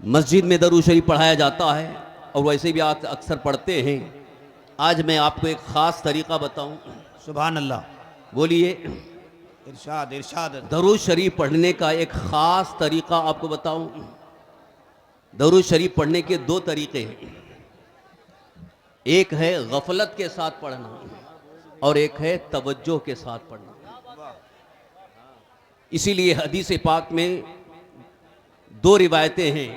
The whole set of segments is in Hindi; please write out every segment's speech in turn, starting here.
मस्जिद में दरूद शरीफ पढ़ाया जाता है और वैसे भी आप अक्सर पढ़ते हैं। आज मैं आपको एक ख़ास तरीक़ा बताऊं। सुभान अल्लाह। बोलिए। इरशाद इरशाद। दरूद शरीफ पढ़ने का एक ख़ास तरीक़ा आपको बताऊं। दरूद शरीफ पढ़ने के दो तरीक़े हैं। एक है गफलत के साथ पढ़ना और एक है तवज्जो के साथ पढ़ना। इसीलिए हदीस पाक में दो रिवायतें हैं।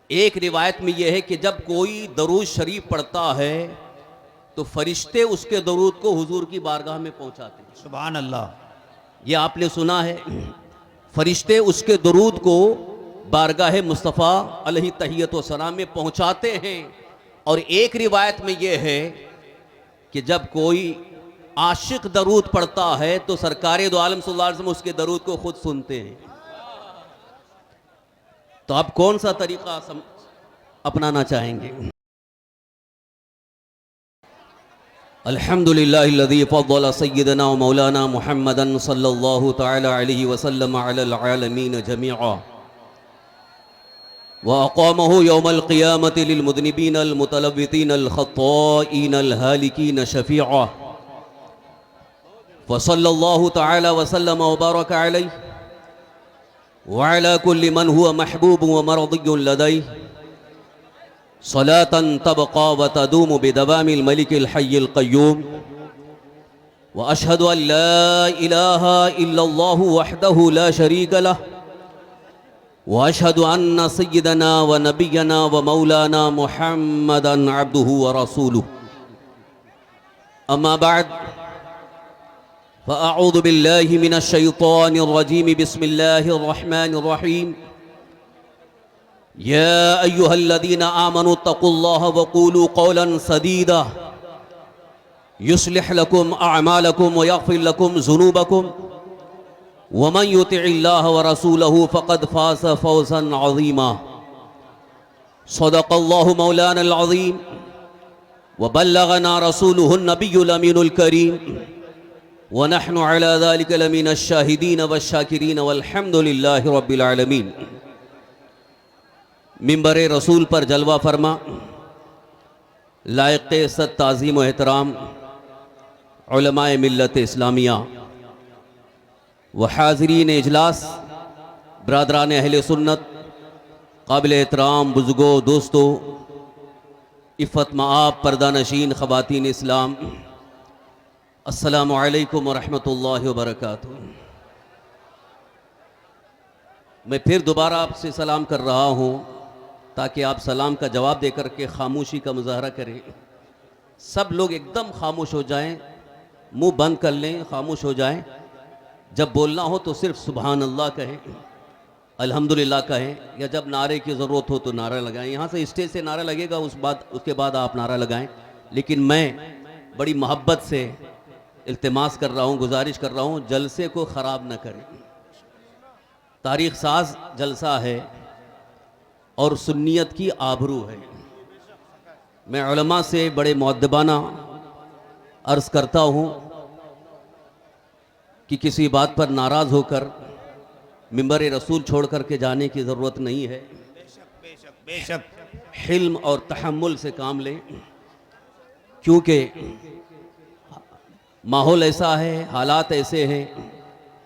एक रिवायत में यह है कि जब कोई दरूद शरीफ पढ़ता है तो फरिश्ते उसके दरूद को हुजूर की बारगाह में पहुंचाते हैं। सुभान अल्लाह। यह आपने सुना है। फरिश्ते उसके दरूद को बारगाह मुस्तफ़ा अलैहि तहियत व सलाम में पहुंचाते हैं। और एक रिवायत में यह है कि जब कोई आशिक दरूद पढ़ता है तो सरकार दो आलम सल्लल्लाहु अलैहि वसल्लम उसके दरूद को खुद सुनते हैं। तो आप कौन सा तरीका अपनाना चाहेंगे? अल्हम्दुलिल्लाहिल्लज़ी फ़द्दल सय्यदना व मौलाना मुहम्मदन सल्लल्लाहु तआला अलैहि वसल्लम अलल आलमीन जमीआ व अक़ामहु यौमल क़ियामति लिल मुज़निबीन अल मुतलव्वितीन अल ख़त्ताईन अल हालिकीन शफ़ीआ व सल्लल्लाहु तआला व सल्लम व बारक अलैहि व अला कुल्लि मन हुवा महबूब व मरदियुन लदैहि सलातन तबक़ा व तदूम बिदवामिल मलिकिल हय्यिल क़य्यूम व अशहदु अन ला इलाहा इल्लल्लाहु वहदहु ला शरीक लह व अशहदु अन्न सय्यदना व नबियना व मौलाना मुहम्मदन अब्दुहु व रसूलुहु। अम्मा बाद फ़अऊज़ु बिल्लाहि मिनश शैतानिर रजीम। बिस्मिल्लाहिर रहमानिर रहीम। या अय्युहल्लज़ीना आमनु तक़ुल्लाह व क़ूलू क़ौलन सदीदा युस्लिह लकुम अअमालकुम व यग़फ़िर लकुम ज़ुनूबकुम व मन युतिइल्लाह व रसूलहु फ़क़द फ़ाज़ फ़ौज़न अज़ीमा। सदक़ल्लाहु मौलानल अज़ीम व बल्लगना रसूलुहुन नबियुल अमीनुल करीम व नहनु अला ज़ालिका लमिनश शाहिदीन वश्शाकिरीन वल्हम्दुलिल्लाहि रब्बिल आलमीन। मिंबर रसूल पर जलवा फरमा लायक़ इज़्ज़त ताज़ीम व एहतराम उलमाए मिल्लत इस्लामिया व हाज़रीन इजलास, बरादरान अहले सुन्नत, काबिल एहतराम बुज़ुर्गों, दोस्तों, इफ़्फ़त मआब पर्दा नशीन ख़वातीन इस्लाम, अस्सलामु अलैकुम व रहमतुल्लाहि व बरकातुहू। मैं फिर दोबारा आपसे सलाम कर रहा हूँ ताकि आप सलाम का जवाब देकर के खामोशी का मुजाहरा करें। सब लोग एकदम खामोश हो जाएं, मुंह बंद कर लें, खामोश हो जाएं। जब बोलना हो तो सिर्फ सुभान अल्लाह कहें, अल्हम्दुलिल्लाह कहें, या जब नारे की ज़रूरत हो तो नारा लगाएं। यहाँ से स्टेज से नारा लगेगा, उसके बाद आप नारा लगाएं। लेकिन मैं बड़ी मोहब्बत से इल्तिमास कर रहा हूँ, गुजारिश कर रहा हूँ, जलसे को ख़राब न करें। तारीख़ साज जलसा है और सुन्नियत की आबरू है। मैं उलमा से बड़े मुअद्दबाना अर्ज़ करता हूँ कि किसी बात पर नाराज़ होकर मिंबर रसूल छोड़ कर के जाने की ज़रूरत नहीं है। बेशक हिल्म और तहम्मुल से काम लें, क्योंकि माहौल ऐसा है, हालात ऐसे हैं,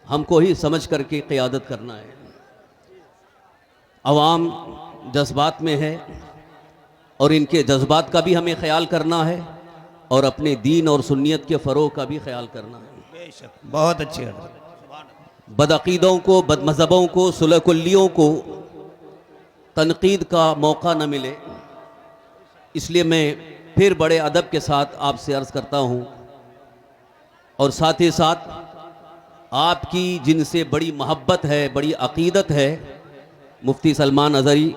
हमको ही समझ करके क़ियादत करना है। अवाम जज्बात में है और इनके जज्बात का भी हमें ख्याल करना है और अपने दीन और सुन्नियत के फ़रोग़ का भी ख्याल करना है। बेशक बहुत अच्छी है। बदअक़ीदों को, बदमज़हबों को, सुलह-कुल्लियों को तनक़ीद का मौका न मिले, इसलिए मैं फिर बड़े अदब के साथ आपसे अर्ज़ करता हूँ और साथ ही साथ आपकी जिनसे बड़ी मोहब्बत है, बड़ी अक़ीदत है, मुफ्ती सलमान अज़हरी,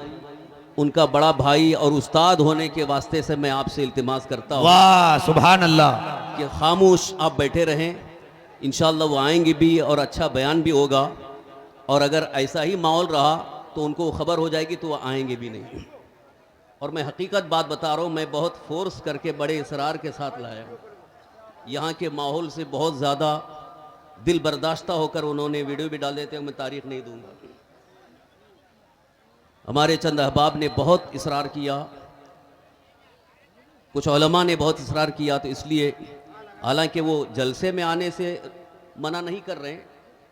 उनका बड़ा भाई और उस्ताद होने के वास्ते से मैं आपसे इल्तिमास करता हूँ। वाह सुभान अल्लाह। कि खामोश आप बैठे रहें, इंशाअल्लाह वो आएंगे भी और अच्छा बयान भी होगा। और अगर ऐसा ही माहौल रहा तो उनको खबर हो जाएगी तो वो आएंगे भी नहीं। और मैं हकीकत बात बता रहा हूँ, मैं बहुत फोर्स करके बड़े इसरार के साथ लाया हूँ। यहाँ के माहौल से बहुत ज़्यादा दिल बर्दाश्ता होकर उन्होंने वीडियो भी डाल देते हैं, मैं तारीख नहीं दूंगा। हमारे चंद अहबाब ने बहुत इसरार किया, कुछ उलमा ने बहुत इसरार किया, तो इसलिए हालांकि वो जलसे में आने से मना नहीं कर रहे हैं,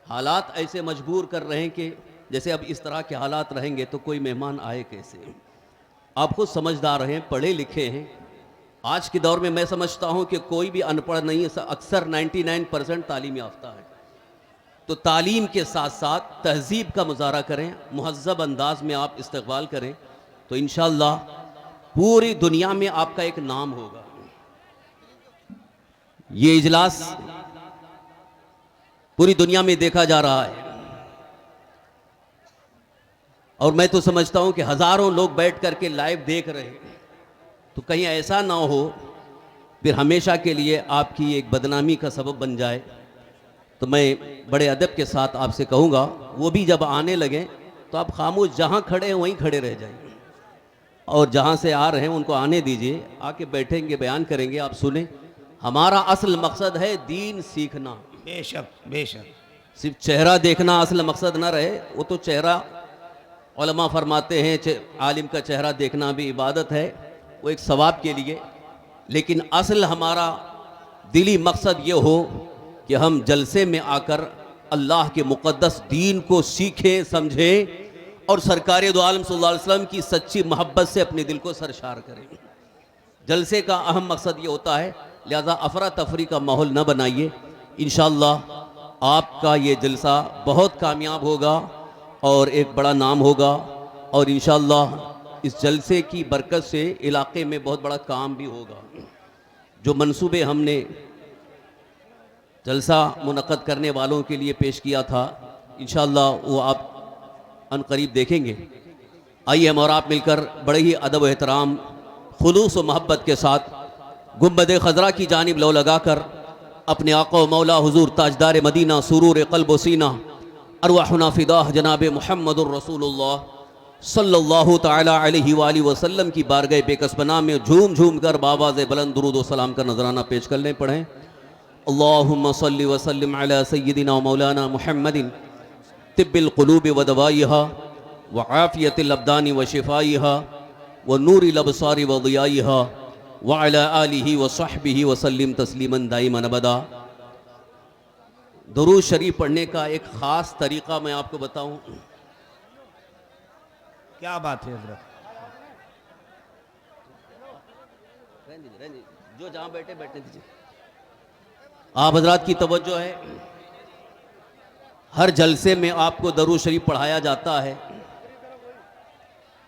हालात ऐसे मजबूर कर रहे हैं कि जैसे अब इस तरह के हालात रहेंगे तो कोई मेहमान आए कैसे। आप खुद समझदार हैं, पढ़े लिखे हैं। आज के दौर में मैं समझता हूं कि कोई भी अनपढ़ नहीं है, अक्सर 99% तालीम याफ्ता है। तो तालीम के साथ साथ तहजीब का मुजाहरा करें, मुहज़्ज़ब अंदाज में आप इस्तक़बाल करें, तो इंशाअल्लाह पूरी दुनिया में आपका एक नाम होगा। ये इजलास पूरी दुनिया में देखा जा रहा है और मैं तो समझता हूं कि हजारों लोग बैठ करके लाइव देख रहे हैं। तो कहीं ऐसा ना हो फिर हमेशा के लिए आपकी एक बदनामी का सबब बन जाए। तो मैं बड़े अदब के साथ आपसे कहूँगा, वो भी जब आने लगे तो आप खामोश जहाँ खड़े हैं वहीं खड़े रह जाइए, और जहाँ से आ रहे हैं उनको आने दीजिए, आके बैठेंगे, बयान करेंगे, आप सुने। हमारा असल मकसद है दीन सीखना। बेशक बेशक। सिर्फ चेहरा देखना असल मकसद ना रहे, वो तो चेहरा उलमा फरमाते हैं आलिम का चेहरा देखना भी इबादत है, वो एक सवाब के लिए। लेकिन असल हमारा दिली मकसद ये हो कि हम जलसे में आकर अल्लाह के मुक़द्दस दीन को सीखें, समझें और सरकार दो आलम सल्लल्लाहु अलैहि वसल्लम की सच्ची मोहब्बत से अपने दिल को सरशार करें। जलसे का अहम मकसद ये होता है, लिहाजा अफरा तफरी का माहौल न बनाइए। इंशाअल्लाह आपका ये जलसा बहुत कामयाब होगा और एक बड़ा नाम होगा, और इंशाअल्लाह इस जलसे की बरकत से इलाके में बहुत बड़ा काम भी होगा। जो मंसूबे हमने जलसा मुनक़्क़द करने वालों के लिए पेश किया था, इंशाअल्लाह वो आप अनकरीब देखेंगे। आइए हम और आप मिलकर बड़े ही अदब व एहतराम, खुलूस व मोहब्बत के साथ गुंबद खज़रा की जानिब लो लगाकर अपने आका व मौला हुजूर ताजदार मदीना सुरूर क़ल्ब व सीना अरवाहुना फ़िदाह जनाब मुहम्मदुर रसूलुल्लाह सल्लल्लाहु तआला अलैहि वसल्लम की बारगाह बेकसबना में झूम झूम कर बावाज़ बुलंद दुरूद व सलाम का नजराना पेश कर लें। पढ़ें अल्लाहुम्मा सल्लि व सल्लिम अला सय्यिदिना व मौलाना मुहम्मदिन तिब्बिल क़ुलूबि व दवाइहा व आफ़ियतिल अब्दानि व शिफ़ाइहा व नूरिल अबसारि व ज़ियाइहा व अला आलिहि व सहबिहि व सल्लिम तस्लीमन दाइमन अबदा। दुरूद शरीफ पढ़ने का एक ख़ास तरीक़ा मैं आपको बताऊं। क्या बात है हजरत। जो जहां बैठे बैठने दीजिए। आप हजरात की तवज्जो है, हर जलसे में आपको दरूद शरीफ पढ़ाया जाता है,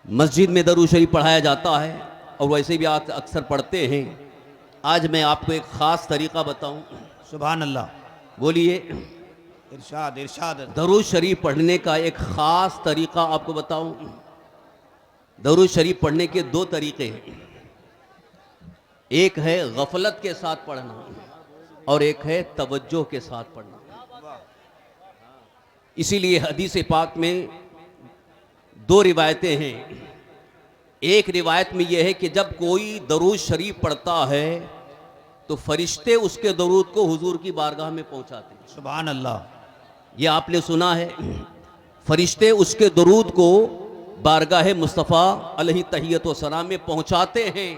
मस्जिद में दरूद शरीफ पढ़ाया जाता है और वैसे भी आप अक्सर पढ़ते हैं। आज मैं आपको एक ख़ास तरीक़ा बताऊं। सुभान अल्लाह। बोलिए। इरशाद इरशाद। दरूद शरीफ पढ़ने का एक ख़ास तरीक़ा आपको बताऊं। दरूद शरीफ पढ़ने के दो तरीक़े हैं, एक है गफलत के साथ पढ़ना और एक है तवज्जो के साथ पढ़ना। इसीलिए हदीस पाक में दो रिवायतें हैं। एक रिवायत में यह है कि जब कोई दरूद शरीफ पढ़ता है तो फरिश्ते उसके दरूद को हुजूर की बारगाह में पहुंचाते हैं। सुभान अल्लाह। ये आपने सुना है, फरिश्ते उसके दरूद को बारगाह मुस्तफ़ा अलैहि तहियत व सलाम में पहुंचाते हैं।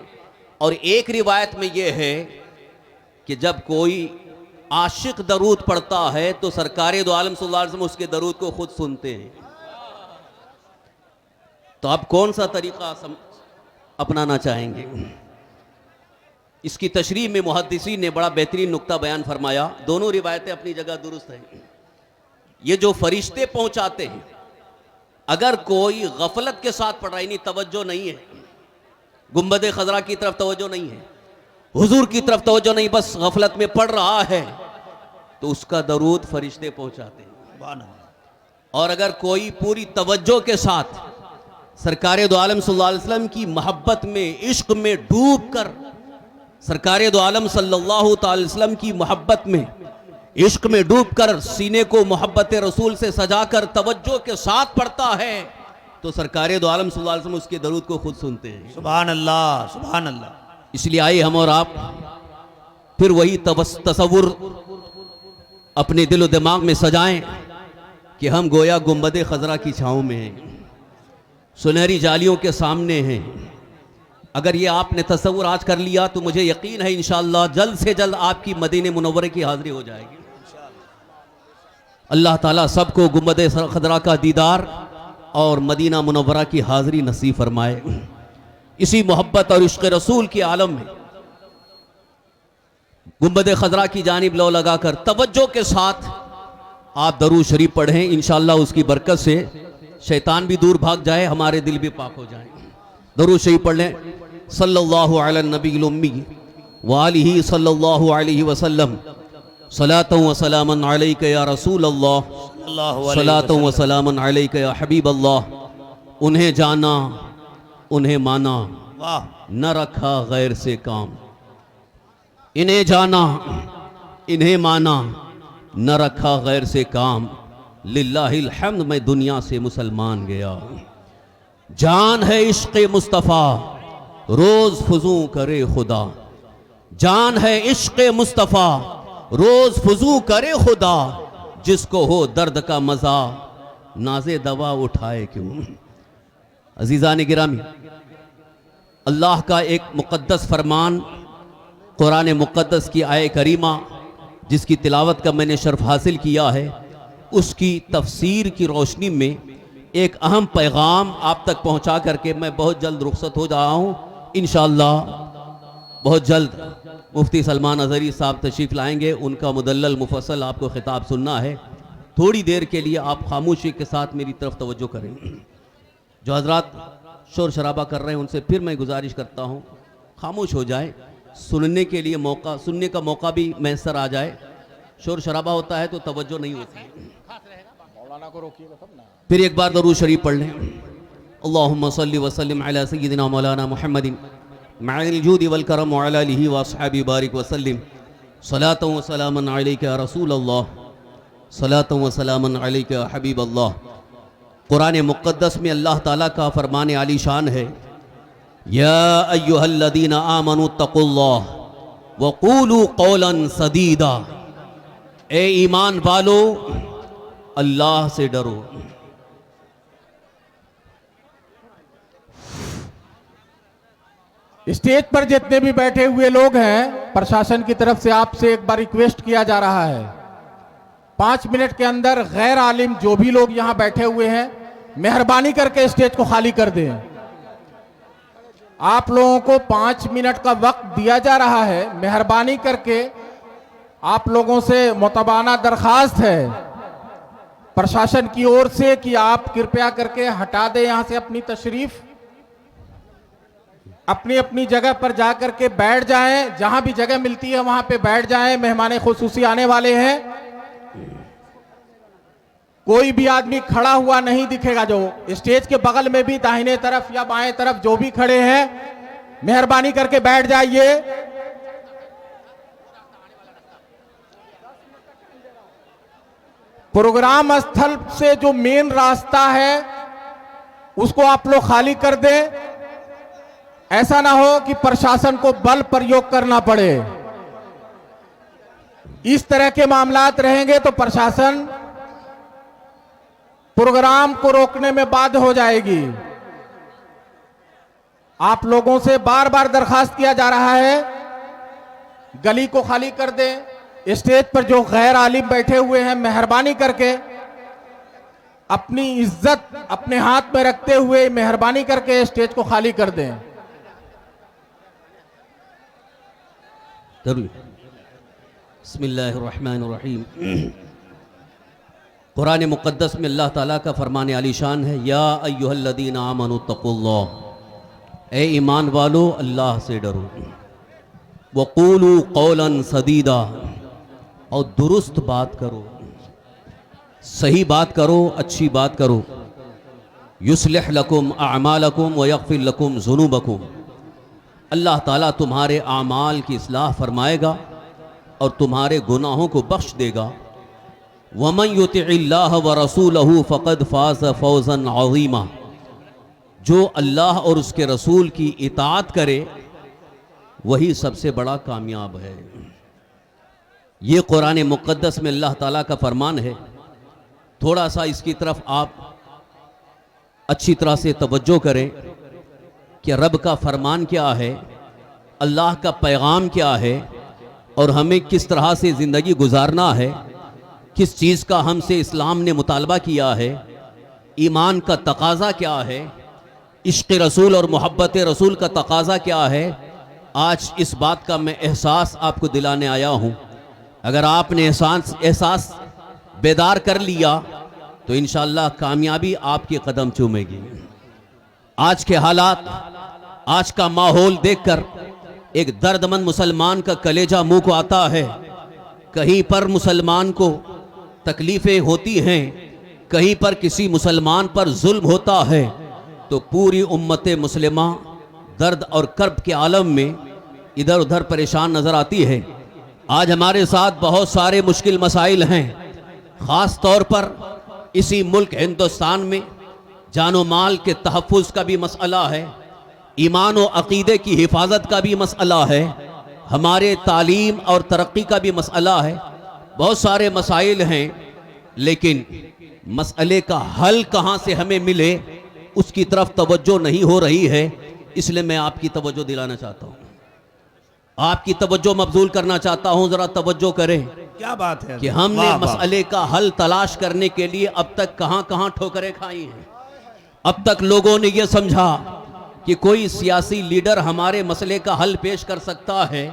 और एक रिवायत में यह है कि जब कोई आशिक दरूद पढ़ता है तो सरकार दो आलम सल्लल्लाहु अलैहि वसल्लम उसके दरूद को खुद सुनते हैं। तो आप कौन सा तरीक़ा अपनाना चाहेंगे? इसकी तशरीह में मुहद्दिसीन ने बड़ा बेहतरीन नुक्ता बयान फरमाया। दोनों रिवायतें अपनी जगह दुरुस्त हैं। ये जो फरिश्ते पहुंचाते हैं, अगर कोई गफलत के साथ पढ़ रहा है, नहीं तवज्जो नहीं है, गुंबद खजरा की तरफ तवज्जो नहीं है, हुजूर की तरफ तवज्जो नहीं, बस गफलत में पढ़ रहा है, तो उसका दरूद फरिश्ते पहुंचाते हैं। और अगर कोई पूरी तवज्जो के साथ सरकार दो आलम सल्लल्लाहु अलैहि वसल्लम की मोहब्बत में, इश्क में डूब कर सरकार दो आलम सल्लल्लाहु अलैहि वसल्लम की मोहब्बत में, इश्क में डूब कर सीने को मोहब्बत रसूल से सजाकर तवज्जो के साथ पढ़ता है तो सरकार दो आलम सल्लल्लाहु अलैहि वसल्लम उसके दरूद को खुद सुनते हैं। सुभान अल्लाह सुभान अल्लाह। इसलिए आइए हम और आप फिर वही तसव्वुर अपने दिल दिमाग में सजाएं कि हम गोया गुंबद खजरा की छाँव में हैं। सुनहरी जालियों के सामने हैं। अगर ये आपने तसव्वुर आज कर लिया तो मुझे यकीन है इंशाअल्लाह जल्द से जल्द आपकी मदीने मुनव्वरे की हाज़िरी हो जाएगी। अल्लाह ताला सबको गुंबद खदरा का दीदार और मदीना मुनव्वरा की हाज़िरी नसीब फरमाए। इसी मोहब्बत और इश्क़ रसूल के आलम में गुंबद खदरा की जानिब लो लगाकर तवज्जो के साथ आप दरूद शरीफ पढ़ें। इंशाअल्लाह उसकी बरकत से शैतान भी दूर भाग जाए, हमारे दिल भी पाक हो जाए। दरूद शरीफ पढ़ लें। सल्लल्लाहु अला नबील उम्मी व आलिही सल्लल्लाहु अलैहि वसल्लम सलातु व सलामन अलैका या रसूल अल्लाह सलातु व सलामन अलैका या हबीब अल्लाह। उन्हें जाना उन्हें माना वाह न रखा गैर से काम। इन्हें जाना इन्हें माना न रखा गैर से काम। लिल्लाहिल हम्द मैं दुनिया से मुसलमान गया। जान है इश्क़ मुस्तफ़ा रोज़ फुजू करे खुदा। जान है इश्क़ मुस्तफ़ा रोज़ फुजू करे खुदा। जिसको हो दर्द का मज़ा नाज़े दवा उठाए क्यों। अज़ीज़ान गिरामी, अल्लाह का एक मुक़द्दस फरमान कुरान मुक़द्दस की आय करीमा जिसकी तिलावत का मैंने शर्फ हासिल किया है, उसकी तफसीर की रोशनी में एक अहम पैगाम आप तक पहुंचा करके मैं बहुत जल्द रुखसत हो रहा हूं। इंशाअल्लाह बहुत जल्द मुफ्ती सलमान अज़हरी साहब तशरीफ़ लाएंगे। उनका मुदल्लल मुफस्सल आपको खिताब सुनना है। थोड़ी देर के लिए आप खामोशी के साथ मेरी तरफ तवज्जो करें। जो हजरात शोर शराबा कर रहे हैं उनसे फिर मैं गुजारिश करता हूँ खामोश हो जाए, सुनने के लिए मौका, सुनने का मौका भी मैसर आ जाए। शोर शराबा होता है तो तवज्जो नहीं होती। फिर एक बार दरूद शरीफ पढ़ लें। अल्लाहुम्मा सल्लि व सल्लिम अला सय्यिदिना मौलाना मुहम्मदिन मअल जूदि वल करम व अला आलिहि व अस्हाबि बारिक व सल्लिम सलातु व सलामन अलैका या रसूल अल्लाह सलातु व सलामन अलैका या हबीब अल्लाह। कुरान मुक़द्दस में अल्लाह ताला का फरमान आली शान है, या अय्युहल्लज़ीना आमनु तक़ुल्लाह व क़ूलू क़ौलन सदीदा। ए ईमान वालो अल्लाह से डरो। स्टेज पर जितने भी बैठे हुए लोग हैं, प्रशासन की तरफ से आपसे एक बार रिक्वेस्ट किया जा रहा है, 5 मिनट के अंदर गैर आलिम जो भी लोग यहां बैठे हुए हैं मेहरबानी करके स्टेज को खाली कर दें। आप लोगों को 5 मिनट का वक्त दिया जा रहा है। मेहरबानी करके आप लोगों से मुतबाना दरखास्त है प्रशासन की ओर से कि आप कृपया करके हटा दें यहां से अपनी तशरीफ, अपनी अपनी जगह पर जाकर के बैठ जाएं। जहां भी जगह मिलती है वहां पे बैठ जाएं। मेहमान खुसूसी आने वाले हैं। कोई भी आदमी खड़ा हुआ नहीं दिखेगा। जो स्टेज के बगल में भी दाहिने तरफ या बाएं तरफ जो भी खड़े हैं, मेहरबानी करके बैठ जाइए। प्रोग्राम स्थल से जो मेन रास्ता है उसको आप लोग खाली कर दें। ऐसा ना हो कि प्रशासन को बल प्रयोग करना पड़े। इस तरह के मामलात रहेंगे तो प्रशासन प्रोग्राम को रोकने में बाध्य हो जाएगी। आप लोगों से बार बार दरखास्त किया जा रहा है, गली को खाली कर दें। स्टेज पर जो गैर आलिम बैठे हुए हैं, मेहरबानी करके अपनी इज्जत अपने हाथ में रखते हुए मेहरबानी करके स्टेज को खाली कर दें। बिस्मिल्लाहिर्रहमानिर्रहीम। कुरान मुक़द्दस में अल्लाह ताला का फरमान आलीशान है, या अय्युहल्लज़ीना आमनु तक़ुल्लाह। ए ईमान वालो अल्लाह से डरो। वक़ूलू क़ौलन सदीदा, और दुरुस्त बात करो, सही बात करो, अच्छी बात करो। युस्लिह लकुम अअमालकुम व यग़फ़िर लकुम ज़ुनूबकुम। अल्लाह ताला तुम्हारे आमाल की इस्लाह फरमाएगा और तुम्हारे गुनाहों को बख्श देगा। वमन युतिइल्लाह व रसूलहु फ़क़द फ़ाज़ फ़ौज़न अज़ीमा। जो अल्लाह और उसके रसूल की इताअत करे वही सबसे बड़ा कामयाब है। ये कुरान मुक़द्दस में अल्लाह ताला का फरमान है। थोड़ा सा इसकी तरफ आप अच्छी तरह से तवज्जो करें कि रब का फरमान क्या है, अल्लाह का पैगाम क्या है और हमें किस तरह से ज़िंदगी गुजारना है, किस चीज़ का हमसे इस्लाम ने मुतालबा किया है, ईमान का तकाज़ा क्या है, इश्क़ रसूल और मोहब्बत रसूल का तकाज़ा क्या है। आज इस बात का मैं एहसास आपको दिलाने आया हूँ। अगर आपने एहसास बेदार कर लिया तो इंशाअल्लाह कामयाबी आपके कदम चूमेगी। आज के हालात, आज का माहौल देखकर एक दर्दमंद मुसलमान का कलेजा मुंह को आता है। कहीं पर मुसलमान को तकलीफ़ें होती हैं, कहीं पर किसी मुसलमान पर जुल्म होता है तो पूरी उम्मत मुस्लिमा दर्द और कर्ब के आलम में इधर उधर परेशान नज़र आती है। आज हमारे साथ बहुत सारे मुश्किल मसाइल हैं। ख़ास तौर पर इसी मुल्क हिंदुस्तान में जानो माल के तहफ़्फ़ुज़ का भी मसला है, ईमान और अक़ीदे की हिफाजत का भी मसला है, हमारे तालीम और तरक्की का भी मसला है। बहुत सारे मसाइल हैं, लेकिन मसले का हल कहाँ से हमें मिले उसकी तरफ तवज्जो नहीं हो रही है। इसलिए मैं आपकी तवज्जो दिलाना चाहता हूँ, आपकी तवज्जो मबजूल करना चाहता हूँ। ज़रा तवज्जो करें क्या बात है कि हमने मसले का हल तलाश करने के लिए अब तक कहाँ कहाँ ठोकरें खाई हैं। अब तक लोगों ने यह समझा कि कोई सियासी लीडर हमारे मसले का हल पेश कर सकता है,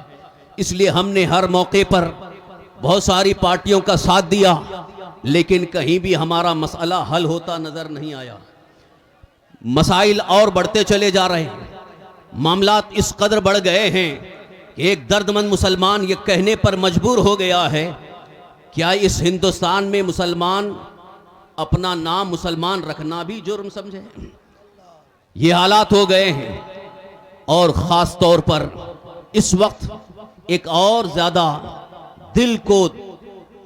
इसलिए हमने हर मौके पर बहुत सारी पार्टियों का साथ दिया, लेकिन कहीं भी हमारा मसला हल होता नजर नहीं आया। मसाइल और बढ़ते चले जा रहे हैं, मामलात इस कदर बढ़ गए हैं कि एक दर्दमंद मुसलमान ये कहने पर मजबूर हो गया है, क्या इस हिंदुस्तान में मुसलमान अपना नाम मुसलमान रखना भी जुर्म समझे? ये हालात हो गए हैं। और ख़ास तौर पर इस वक्त एक और ज़्यादा दिल को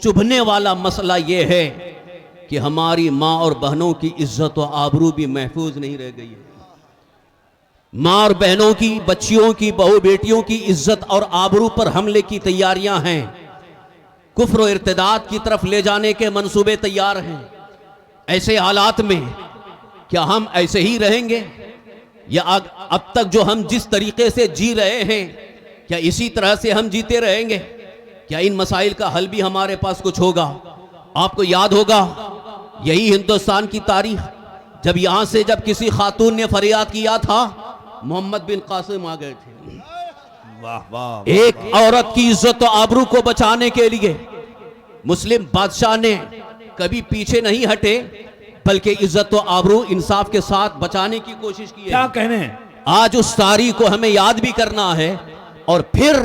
चुभने वाला मसला ये है कि हमारी माँ और बहनों की इज्जत और आबरू भी महफूज नहीं रह गई है। माँ और बहनों की, बच्चियों की, बहू बेटियों की इज्जत और आबरू पर हमले की तैयारियां हैं। कुफ्र और इर्तिदाद की तरफ ले जाने के मंसूबे तैयार हैं। ऐसे हालात में क्या हम ऐसे ही रहेंगे, या अब तक जो हम जिस तरीके से जी रहे हैं क्या इसी तरह से हम जीते रहेंगे? क्या इन मसाइल का हल भी हमारे पास कुछ होगा? आपको याद होगा यही हिंदुस्तान की तारीख, जब यहां से जब किसी खातून ने फरियाद किया था, मोहम्मद बिन कासिम आ गए थे। वाह वाह। एक औरत की इज्जत और आबरू को बचाने के लिए मुस्लिम बादशाह ने कभी पीछे नहीं हटे, बल्कि इज्जत और आबरू इंसाफ के साथ बचाने की कोशिश की है। क्या कहने हैं? आज उस तारीख को हमें याद भी करना है। और फिर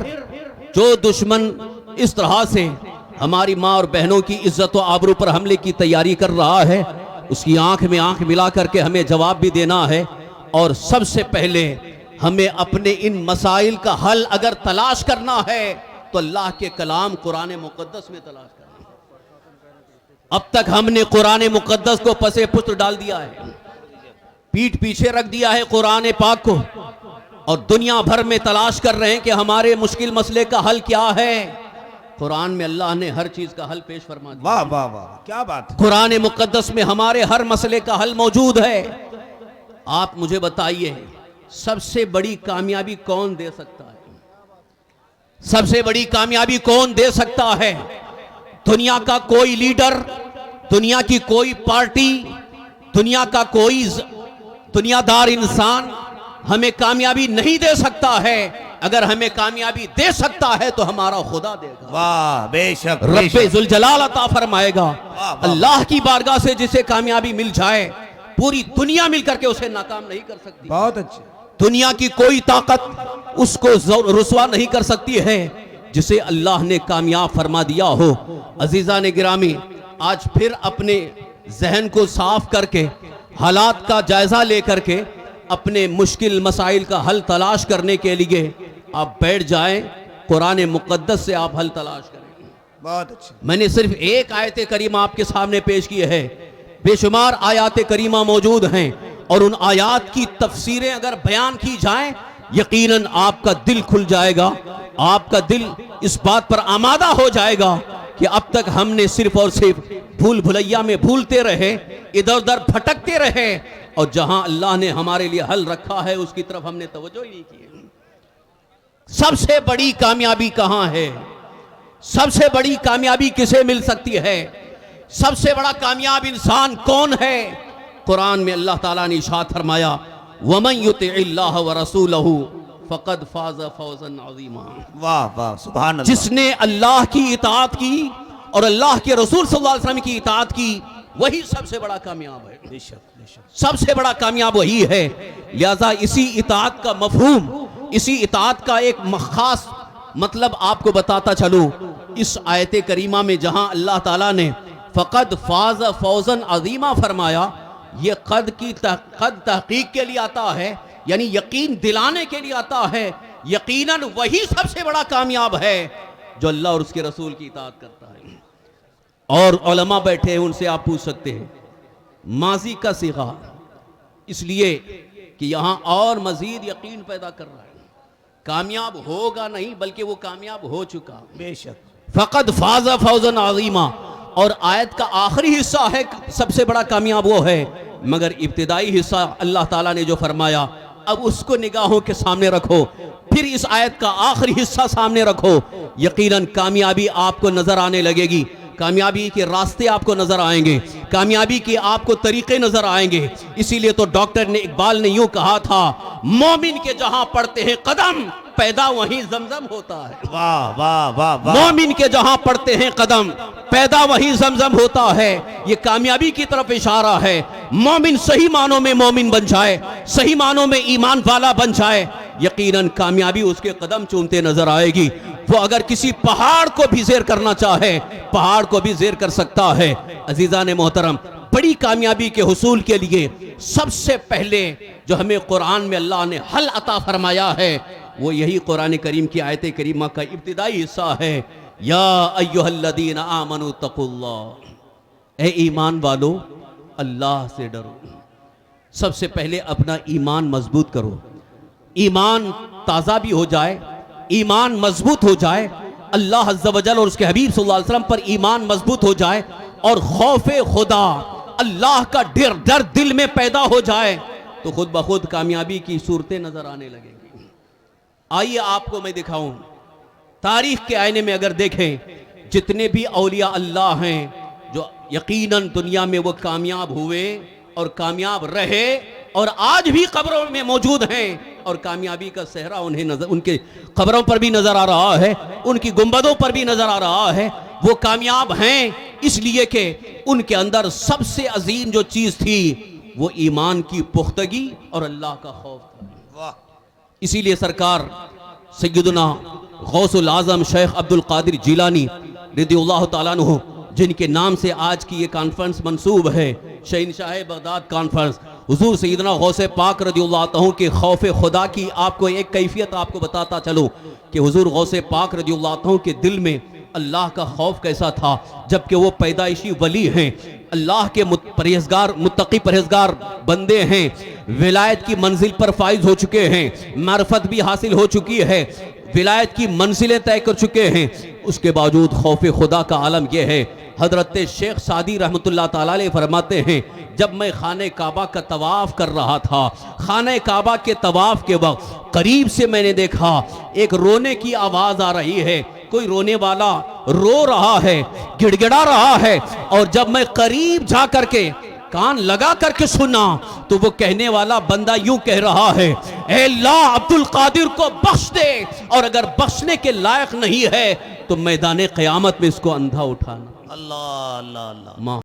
जो दुश्मन इस तरह से हमारी माँ और बहनों की इज्जत और आबरू पर हमले की तैयारी कर रहा है, उसकी आंख में आंख मिला करके हमें जवाब भी देना है। और सबसे पहले हमें अपने इन मसाइल का हल अगर तलाश करना है तो अल्लाह के कलाम कुरान मुकद्दस में तलाश करना है। अब तक हमने कुरान मुकद्दस को पसे पुत्र डाल दिया है, पीठ पीछे रख दिया है कुरान पाक को, और दुनिया भर में तलाश कर रहे हैं कि हमारे मुश्किल मसले का हल क्या है। कुरान में अल्लाह ने हर चीज का हल पेश फरमा दिया। वाह वाह वाह, क्या बात है। कुरान मुकद्दस में हमारे हर मसले का हल मौजूद है। आप मुझे बताइए, सबसे बड़ी कामयाबी कौन दे सकता है? सबसे बड़ी कामयाबी कौन दे सकता है? दुनिया का कोई लीडर, दुनिया की कोई पार्टी, दुनिया का कोई दुनियादार इंसान हमें कामयाबी नहीं दे सकता है। अगर हमें कामयाबी दे सकता है तो हमारा खुदा देगा। वाह, बेशक रब्बे जुल जलाल अता फरमाएगा। वाह, वाह। अल्लाह की बारगाह से जिसे कामयाबी मिल जाए, पूरी दुनिया मिलकर के उसे नाकाम नहीं कर सकती। बहुत अच्छे। दुनिया की कोई ताकत उसको रुसवा नहीं कर सकती है जिसे अल्लाह ने कामयाब फरमा दिया हो। अजीजा ने गिरामी, आज फिर अपने जहन को साफ करके, हालात का जायजा लेकर के अपने मुश्किल मसाइल का हल तलाश करने के लिए आप बैठ जाएं। कुरान मुकद्दस से आप हल तलाश करें। बहुत अच्छे। मैंने सिर्फ एक आयत करीमा आपके सामने पेश की है, बेशुमार आयात करीमा मौजूद हैं, और उन आयात की तफसीरें अगर बयान की जाएं, यकीनन आपका दिल खुल जाएगा। आपका दिल इस बात पर आमादा हो जाएगा कि अब तक हमने सिर्फ और सिर्फ भूल भुलैया में भूलते रहे, इधर उधर भटकते रहे, और जहां अल्लाह ने हमारे लिए हल रखा है उसकी तरफ हमने तवज्जो ही नहीं की है। सबसे बड़ी कामयाबी कहां है? सबसे बड़ी कामयाबी किसे मिल सकती है? सबसे बड़ा कामयाब इंसान कौन है? कुरान में अल्लाह ताला ने इरशाद फरमाया, वमन युतिइल्लाह व रसूलहू फ़क़द फ़ाज़ फ़ौज़न अज़ीमा। वाह वाह, सुभान अल्लाह। जिसने अल्लाह की इताअत की और अल्लाह के रसूल सल्लल्लाहु अलैहि वसल्लम की इताअत की, वही सबसे बड़ा कामयाब है। बेशक बेशक। सबसे बड़ा कामयाब वही है। लिहाजा इसी इताअत का मफहूम, इसी इताअत का एक खास मतलब आपको बताता चलूं। इस आयत करीमा में जहां अल्लाह ताला ने फ़क़द फ़ाज़ फ़ौज़न अज़ीमा फरमाया, ये कद की कद तहकीक के लिए आता है, यानी यकीन दिलाने के लिए आता है। यकीनन वही सबसे बड़ा कामयाब है जो अल्लाह और उसके रसूल की इताअत करता है। और उलमा बैठे हैं, उनसे आप पूछ सकते हैं माजी का सीगा, इसलिए कि यहां और मजीद यकीन पैदा कर रहा है। कामयाब होगा नहीं बल्कि वो कामयाब हो चुका। बेशक। फ़क़द फ़ाज़ फ़ौज़न अज़ीमा। और आयत का आखिरी हिस्सा है सबसे बड़ा कामयाब वो है, मगर इब्तिदाई हिस्सा अल्लाह ताला ने जो फरमाया, अब उसको निगाहों के सामने रखो, फिर इस आयत का आखिरी हिस्सा सामने रखो, यकीनन कामयाबी आपको नजर आने लगेगी। कामयाबी के रास्ते आपको नजर आएंगे, कामयाबी के आपको तरीके नजर आएंगे। इसीलिए तो डॉक्टर ने इकबाल ने यूं कहा था, मोमिन के जहां पड़ते हैं कदम, पैदा वहीं जमजम होता है। वाह वाह वाह वाह। मोमिन के जहां पड़ते हैं कदम, पैदा वहीं जमजम होता है। ये कामयाबी की तरफ इशारा है। मोमिन सही मानों में मोमिन बन जाए, सही मानों में ईमान वाला बन जाए, यकीनन कामयाबी उसके कदम चूमते नजर आएगी। वो अगर किसी पहाड़ को भी ज़ेर करना चाहे, पहाड़ को भी ज़ेर कर सकता है। अजीज़ान मोहतरम, बड़ी कामयाबी के हुसूल के लिए सबसे पहले जो हमें कुरान में अल्लाह ने हल अता फरमाया है, वो यही कुरान करीम की आयत करीमा का इब्तिदाई हिस्सा है। या अय्युहल्लज़ीना आमनू तक़ुल्लाह, ए ईमान वालो अल्लाह से डरो। सबसे पहले अपना ईमान मजबूत करो। ईमान ताज़ा भी हो जाए, ईमान मजबूत हो जाए, अल्लाह अज़्ज़ा वजल और उसके हबीब सल्लल्लाहु अलैहि वसल्लम पर ईमान मजबूत हो जाए, और खौफे खुदा, अल्लाह का डर दिल में पैदा हो जाए, तो खुद ब खुद कामयाबी की सूरतें नजर आने लगेंगी। आइए आपको मैं दिखाऊं, तारीख के आईने में अगर देखें, जितने भी औलिया अल्लाह हैं जो यकीनन दुनिया में वो कामयाब हुए और कामयाब रहे और आज भी कब्रों में मौजूद हैं, और कामयाबी का सेहरा उन्हें नजर, उनके कब्रों पर भी नजर आ रहा है, उनकी गुंबदों पर भी नजर आ रहा है। वो कामयाब हैं इसलिए कि उनके अंदर सबसे अजीम जो चीज थी वो ईमान की पुख्तगी और अल्लाह का खौफ था। वाह। इसीलिए सरकार सैयदना गौसुल आजम शेख अब्दुल कादिर जिलानी रज़ियल्लाहु ताला अन्हु, जिनके नाम से आज की ये कॉन्फ्रेंस मंसूब है, शहंशाह बगदाद कॉन्फ्रेंस, हुजूर सैयदना गौसे पाक रज़ियल्लाहु तआला के खौफ खुदा की आपको एक कैफियत आपको बताता चलो कि हुजूर गौसे पाक रज़ियल्लाहु तआला के दिल में अल्लाह का खौफ कैसा था, जबकि वो पैदाइशी वली हैं, अल्लाह के परहेजगार मुत्तकी परहेजगार बंदे हैं, विलायत की मंजिल पर फाइज हो चुके हैं, मार्फत भी हासिल हो चुकी है, विलायत की मंजिलें तय कर चुके हैं। उसके बावजूद खौफ खुदा का आलम यह है। हजरत शेख सादी रहमतुल्लाह ताला अलैह फरमाते हैं, जब मैं खाने काबा का तवाफ कर रहा था, खाने काबा के तवाफ के वक्त करीब से मैंने देखा एक रोने की आवाज़ आ रही है, कोई रोने वाला रो रहा है, गिड़गिड़ा रहा है, और जब मैं करीब जा करके कान लगा करके सुना तो वो कहने वाला बंदा यूं कह रहा है, ऐ अल्लाह अब्दुल कादिर को बख्श दे, और अगर बख्शने के लायक नहीं है तो मैदान क़यामत में इसको अंधा उठाना। अल्लाह अल्लाह अल्लाह।